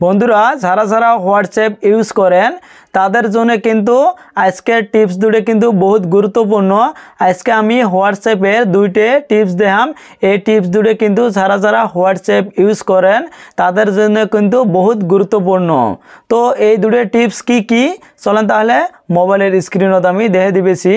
বন্ধুরা যারা যারা হোয়াটসঅ্যাপ ইউজ করেন তাদের জন্য কিন্তু আজকের টিপস দুটো কিন্তু বহুত গুরুত্বপূর্ণ। আজকে আমি হোয়াটসঅ্যাপের দুইটা টিপস দেখাম। এই টিপস দুটো কিন্তু যারা যারা হোয়াটসঅ্যাপ ইউজ করেন তাদের জন্য কিন্তু বহুত গুরুত্বপূর্ণ। তো এই দুটো টিপস কি চলেন তাহলে মোবাইলের স্ক্রিনত আমি দেখে দিবেছি।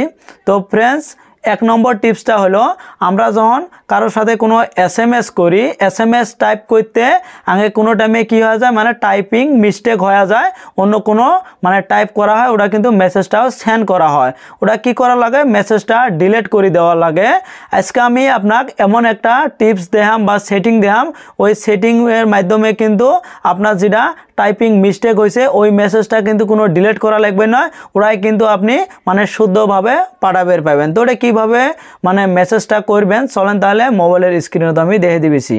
তো ফ্রেন্ডস, এক নম্বর টিপসটা হলো আমরা যখন কারোর সাথে কোনো এসএমএস করি, এসএমএস টাইপ করতে আগে কোনো টাইমে কী হয়ে যায়, মানে টাইপিং মিস্টেক হয়ে যায়, অন্য কোনো মানে টাইপ করা হয়, ওটা কিন্তু মেসেজটাও সেন্ড করা হয়। ওটা কি করা লাগে, মেসেজটা ডিলিট করে দেওয়া লাগে। আজকে আমি আপনাকে এমন একটা টিপস দেখাম বা সেটিং দেখাম, ওই সেটিংয়ের মাধ্যমে কিন্তু আপনার যেটা টাইপিং মিস্টেক হয়েছে ওই মেসেজটা কিন্তু কোনো ডিলিট করা লাগবে না, ওরাই কিন্তু আপনি মানে শুদ্ধভাবে পাঠাবের পাবেন। তো ওটা কীভাবে মানে মেসেজটা করবেন চলেন তাহলে মোবাইলের স্ক্রিনত আমি দেখে দিবেছি।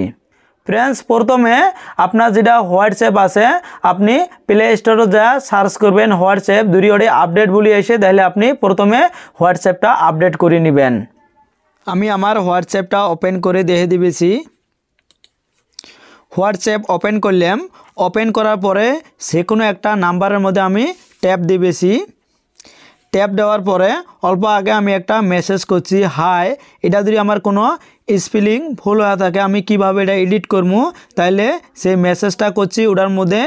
ফ্রেন্ডস, প্রথমে আপনার যেটা হোয়াটসঅ্যাপ আছে আপনি প্লে স্টোরে যা সার্চ করবেন হোয়াটসঅ্যাপ দুরিওড়ে আপডেট বলে এসে, তাহলে আপনি প্রথমে হোয়াটসঅ্যাপটা আপডেট করে নেবেন। আমি আমার হোয়াটসঅ্যাপটা ওপেন করে দেখে দিবেছি। হোয়াটসঅ্যাপ ওপেন করলাম, ওপেন করার পরে যে কোনো একটা নাম্বারের মধ্যে আমি ট্যাপ দিবেছি। ট্যাপ দেওয়ার পরে অল্প আগে আমি একটা মেসেজ করছি হাই, এটা যদি আমার কোনো স্পেলিং ভুল হয়ে থাকে আমি কিভাবে এটা এডিট করবো, তাইলে সেই মেসেজটা করছি ওটার মধ্যে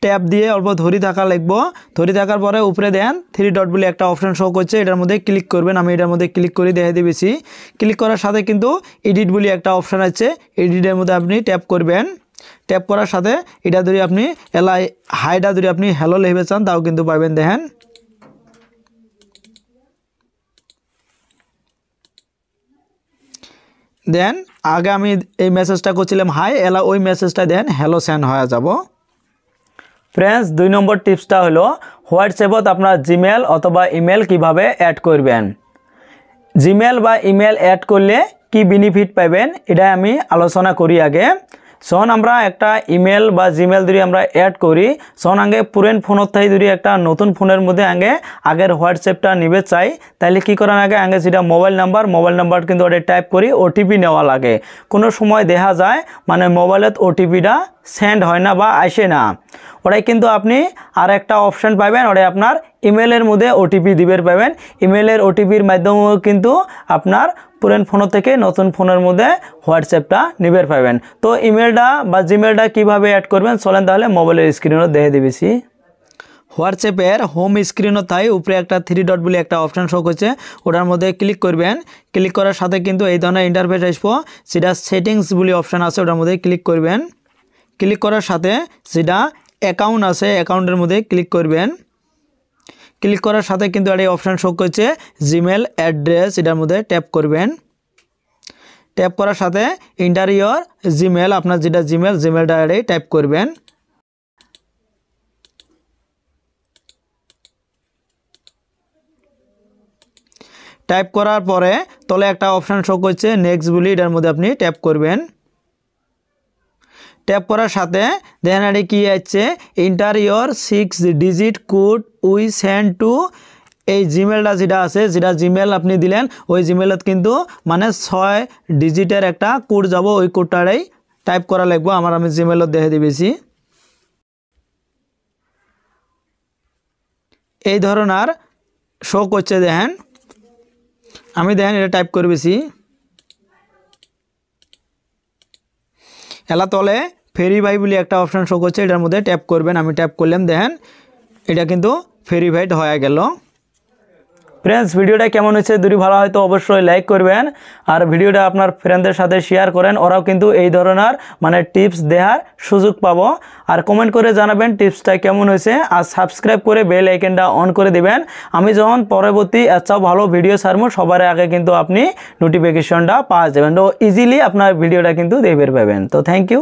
ট্যাপ দিয়ে অল্প ধরি থাকা লাগবো। ধরি থাকার পরে উপরে দেন 3 ডট বলে একটা অপশান শো করছে, এটার মধ্যে ক্লিক করবেন। আমি এটার মধ্যে ক্লিক করে দেখে দিবেছি। ক্লিক করার সাথে কিন্তু এডিট বলে একটা অপশান আছে, এডিটের মধ্যে আপনি ট্যাপ করবেন। ট্যাপ করার সাথে এটা যদি আপনি হাইটা যদি আপনি হ্যালো লিখবে চান তাও কিন্তু পাবেন। দেখেন দেন আগে আমি এই মেসেজটা করছিলাম হাই, ওই মেসেজটা দেন হ্যালো সেন্ড হয়ে যাব। ফ্রেন্ডস, 2 নম্বর টিপসটা হলো হোয়াটসঅ্যাপত আপনার জিমেল অথবা ইমেল কিভাবে অ্যাড করবেন। জিমেল বা ইমেল অ্যাড করলে কি বেনিফিট পাবেন এটা আমি আলোচনা করি আগে। যখন আমরা একটা ইমেল বা জিমেল যদি আমরা অ্যাড করি, যখন আগে পুরেন ফোনের থেকে যদি একটা নতুন ফোনের মধ্যে আগের হোয়াটসঅ্যাপটা নিবে চাই, তাহলে কী করার আগে যেটা মোবাইল নাম্বার কিন্তু ওটা টাইপ করি ওটিপি নেওয়া লাগে। কোনো সময় দেখা যায় মানে মোবাইলত ওটিপিটা সেন্ড হয় না বা আসে না, ওটাই কিন্তু আপনি আর একটা অপশান পাবেন, ওটাই আপনার ইমেলের মধ্যে ওটিপি দিবের পাবেন। ইমেলের ওটিপির মাধ্যমেও কিন্তু আপনার পুরান ফোন থেকে নতুন ফোনের মধ্যে হোয়াটসঅ্যাপটা নিবের পাবেন। তো ইমেলটা বা জিমেলটা কিভাবে অ্যাড করবেন চলেন তাহলে মোবাইলের স্ক্রিনে দেখে দিবেছি। হোয়াটসঅ্যাপের হোম স্ক্রিনও তাই উপরে একটা 3 ডট বলে একটা অপশান শো করছে, ওটার মধ্যে ক্লিক করবেন। ক্লিক করার সাথে কিন্তু এই ধরনের ইন্টারফেস আসবো, সেটা সেটিংস বলে অপশান আছে ওটার মধ্যে ক্লিক করবেন। ক্লিক করার সাথে যেটা অ্যাকাউন্ট আছে অ্যাকাউন্টের মধ্যে ক্লিক করবেন। ক্লিক করার সাথে কিন্তু একটা অপশান শো করছে জিমেল অ্যাড্রেস, এটার মধ্যে ট্যাপ করবেন। ট্যাপ করার সাথে এন্টার ইওর জিমেল, আপনার যেটা জিমেলটা টাইপ করবেন। টাইপ করার পরে তলে একটা অপশান শো করছে নেক্সট বলি, এটার মধ্যে আপনি ট্যাপ করবেন। ট্যাপ করার সাথে দেখেন এটা কি আছে, enter your 6 digit code we send to, এই জিমেলটা যেটা আছে যেটা জিমেল আপনি দিলেন ওই জিমেলত কিন্তু মানে 6 ডিজিটের একটা কোড যাব, ওই কোডটাই টাইপ করা লাগবো। আমি জিমেলত দেখে দিবেছি। এই ধরনের শো করছে দেখেন, আমি দেখেন এটা টাইপ করবেছি। এলা তলে ভেরিফাই বলে একটা অপশান শো করছে, এটার মধ্যে ট্যাপ করবেন। আমি ট্যাপ করলাম, দেখেন এটা কিন্তু ভেরিফাইড হয়ে গেল। ফ্রেন্ডস, ভিডিওটা কেমন হয়েছে যদি ভালো হয় তো অবশ্যই লাইক করবেন, আর ভিডিওটা আপনার ফ্রেন্ডদের সাথে শেয়ার করেন, ওরাও কিন্তু এই ধরনের মানে টিপস দেওয়ার সুযোগ পাবো। আর কমেন্ট করে জানাবেন টিপসটা কেমন হয়েছে, আর সাবস্ক্রাইব করে বেল আইকনটা অন করে দেবেন। আমি যখন পরবর্তী আচ্ছা ভালো ভিডিও ছাড়বো সবার আগে কিন্তু আপনি নোটিফিকেশনটা পাওয়া যাবেন, তো ইজিলি আপনার ভিডিওটা কিন্তু দেখতে পাবেন। তো থ্যাংক ইউ।